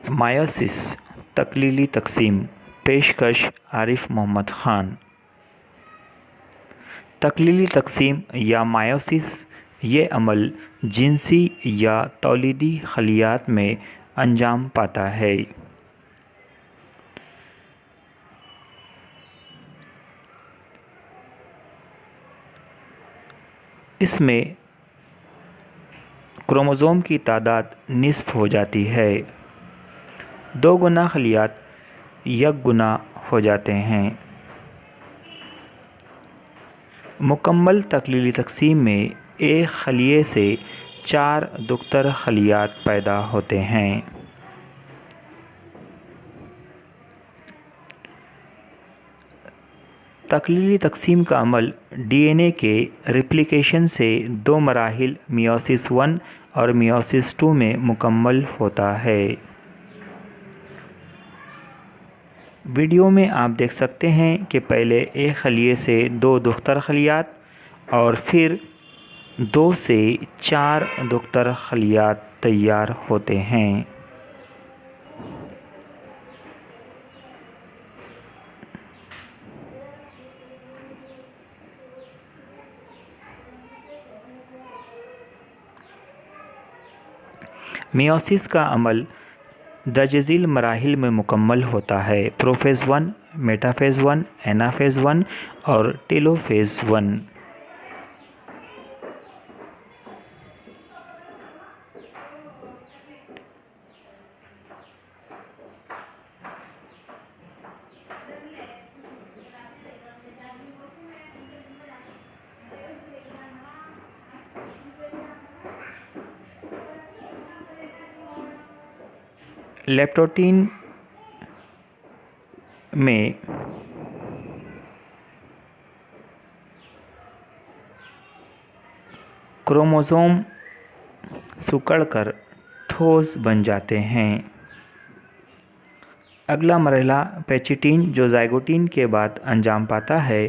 Meiosis तकलीली तकसीम। पेशकश आरिफ मोहम्मद ख़ान। तकलीली तकसीम या मायोसिस ये अमल जिनसी या तौलीदी खलियात में अंजाम पाता है। इसमें क्रोमोज़ोम की तादाद निस्फ हो जाती है। 2 गुना खलियात एक गुना हो जाते हैं। मुकम्मल तकलीली तकसीम में एक खलिए से 4 दुख्तर खलियात पैदा होते हैं। तकलीली तकसीम का अमल डीएनए के रिप्लिकेशन से 2 मराहिल मियोसिस 1 और मियोसिस 2 में मुकम्मल होता है। वीडियो में आप देख सकते हैं कि पहले एक खलिए से 2 दुख्तर खलियात और फिर 2 से 4 दुख्तर खलियात तैयार होते हैं। मियोसिस का अमल दर्जज़ील मराहिल में मुकम्मल होता है। प्रोफेज़ 1, मेटाफेज़ 1, एनाफेज़ 1 और टेलोफेज़ 1। लेप्टोटीन में क्रोमोज़ोम सिकुड़कर ठोस बन जाते हैं। अगला मरहला पेचिटीन जो ज़ाइगोटीन के बाद अंजाम पाता है।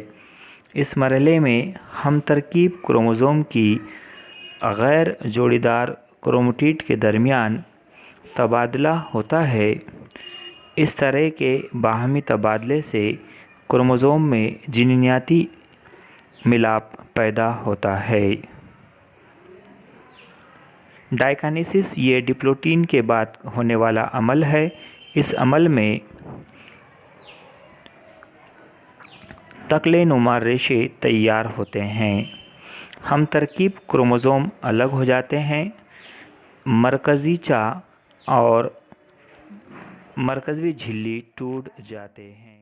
इस मरहले में हम तरकीब क्रोमोज़ोम की गैर जोड़ीदार क्रोमेटिड के दरमियान तबादला होता है। इस तरह के बाहमी तबादले से क्रोमोज़ोम में जीनयाती मिलाप पैदा होता है। डायकाइनेसिस ये डिप्लोटीन के बाद होने वाला अमल है। इस अमल में तकले नुमा रेशे तैयार होते हैं। हम तरकीब क्रोमोज़ोम अलग हो जाते हैं। मरकज़ीचा और मरकज़ी झिल्ली टूट जाते हैं।